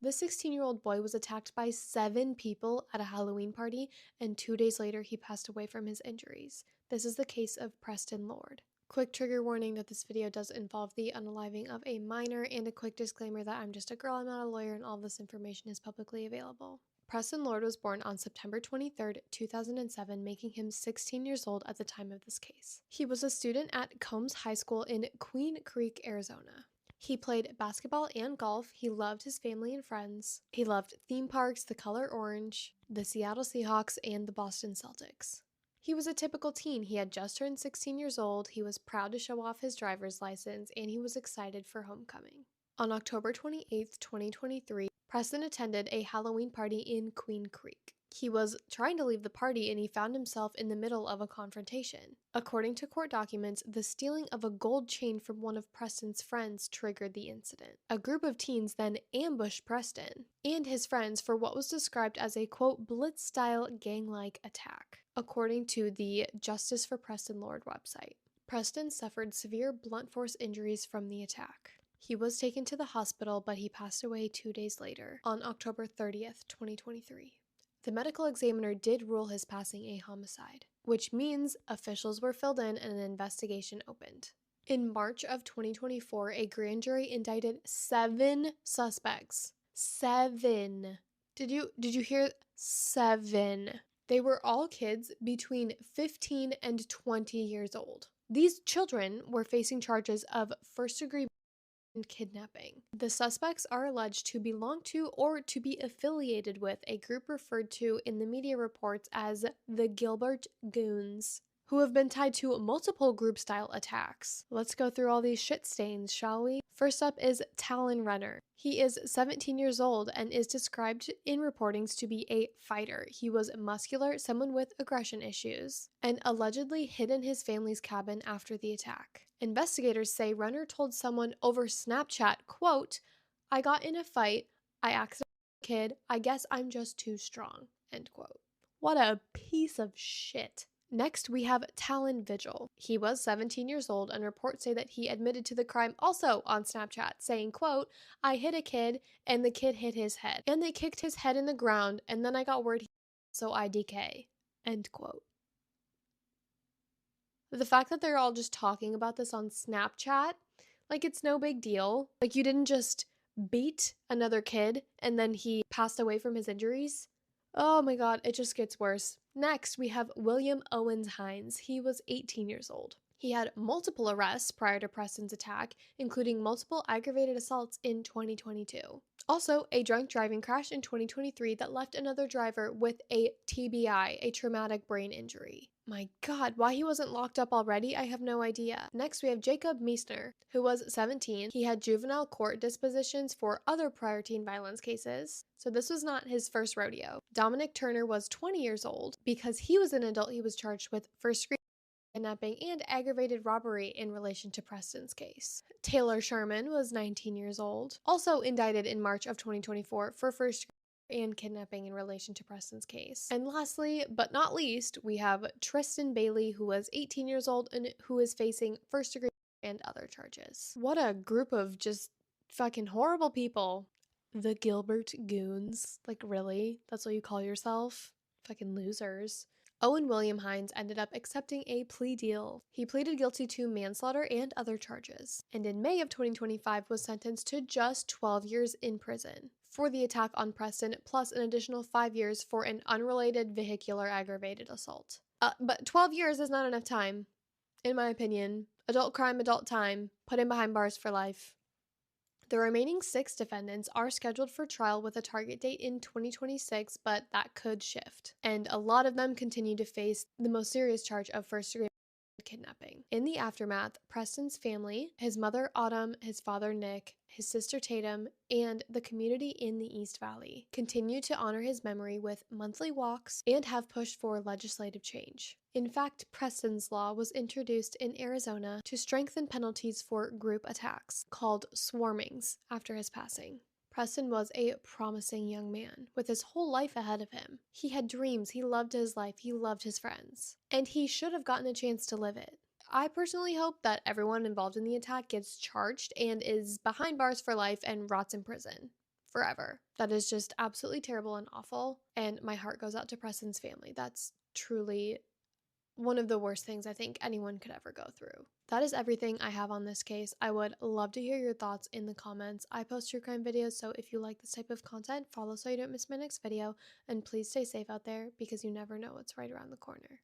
The 16-year-old boy was attacked by 7 people at a Halloween party, and 2 days later he passed away from his injuries. This is the case of Preston Lord. Quick trigger warning that this video does involve the unaliving of a minor, and a quick disclaimer that I'm just a girl, I'm not a lawyer, and all this information is publicly available. Preston Lord was born on September 23, 2007, making him 16 years old at the time of this case. He was a student at Combs High School in Queen Creek, Arizona. He played basketball and golf. He loved his family and friends. He loved theme parks, the color orange, the Seattle Seahawks, and the Boston Celtics. He was a typical teen. He had just turned 16 years old. He was proud to show off his driver's license, and he was excited for homecoming. On October 28, 2023, Preston attended a Halloween party in Queen Creek. He was trying to leave the party and he found himself in the middle of a confrontation. According to court documents, the stealing of a gold chain from one of Preston's friends triggered the incident. A group of teens then ambushed Preston and his friends for what was described as a, quote, blitz-style gang-like attack, according to the Justice for Preston Lord website. Preston suffered severe blunt force injuries from the attack. He was taken to the hospital, but he passed away 2 days later, on October 30th, 2023. The medical examiner did rule his passing a homicide, which means officials were filled in and an investigation opened. In March of 2024, a grand jury indicted 7 suspects. 7. Did you hear? 7. They were all kids between 15 and 20 years old. These children were facing charges of first-degree and kidnapping. The suspects are alleged to belong to or to be affiliated with a group referred to in the media reports as the Gilbert Goons, who have been tied to multiple group-style attacks. Let's go through all these shit stains, shall we? First up is Talon Renner. He is 17 years old and is described in reportings to be a fighter. He was muscular, someone with aggression issues, and allegedly hid in his family's cabin after the attack. Investigators say Renner told someone over Snapchat, quote, "I got in a fight, I accidentally hit a kid, I guess I'm just too strong," end quote. What a piece of shit. Next, we have Talon Vigil. He was 17 years old, and reports say that he admitted to the crime also on Snapchat, saying, quote, "I hit a kid, and the kid hit his head, and they kicked his head in the ground, and then I got word so I DK," end quote. The fact that they're all just talking about this on Snapchat, like it's no big deal. Like you didn't just beat another kid and then he passed away from his injuries. Oh my god, it just gets worse. Next, we have William Owens Hines. He was 18 years old. He had multiple arrests prior to Preston's attack, including multiple aggravated assaults in 2022. Also, a drunk driving crash in 2023 that left another driver with a TBI, a traumatic brain injury. My god, why he wasn't locked up already, I have no idea. Next, we have Jacob Meissner, who was 17. He had juvenile court dispositions for other prior teen violence cases, so this was not his first rodeo. Dominic Turner was 20 years old. Because he was an adult, he was charged with first-degree kidnapping and aggravated robbery in relation to Preston's case. Taylor Sherman was 19 years old, also indicted in March of 2024 for first-degree and kidnapping in relation to Preston's case. And lastly, but not least, we have Tristan Bailey, who was 18 years old and who is facing first-degree and other charges. What a group of just fucking horrible people. The Gilbert Goons. Like, really? That's what you call yourself? Fucking losers. Owen William Hines ended up accepting a plea deal. He pleaded guilty to manslaughter and other charges, and in May of 2025 was sentenced to just 12 years in prison for the attack on Preston, plus an additional 5 years for an unrelated vehicular aggravated assault. But 12 years is not enough time, in my opinion. Adult crime, adult time, put him behind bars for life. The remaining 6 defendants are scheduled for trial with a target date in 2026, but that could shift. And a lot of them continue to face the most serious charge of first-degree kidnapping. In the aftermath, Preston's family, his mother Autumn, his father Nick, his sister Tatum, and the community in the East Valley continue to honor his memory with monthly walks and have pushed for legislative change. In fact, Preston's Law was introduced in Arizona to strengthen penalties for group attacks, called swarmings, after his passing. Preston was a promising young man, with his whole life ahead of him. He had dreams, he loved his life, he loved his friends, and he should have gotten a chance to live it. I personally hope that everyone involved in the attack gets charged and is behind bars for life and rots in prison. forever. That is just absolutely terrible and awful. And my heart goes out to Preston's family. That's truly one of the worst things I think anyone could ever go through. That is everything I have on this case. I would love to hear your thoughts in the comments. I post true crime videos, so if you like this type of content, follow so you don't miss my next video, and please stay safe out there because you never know what's right around the corner.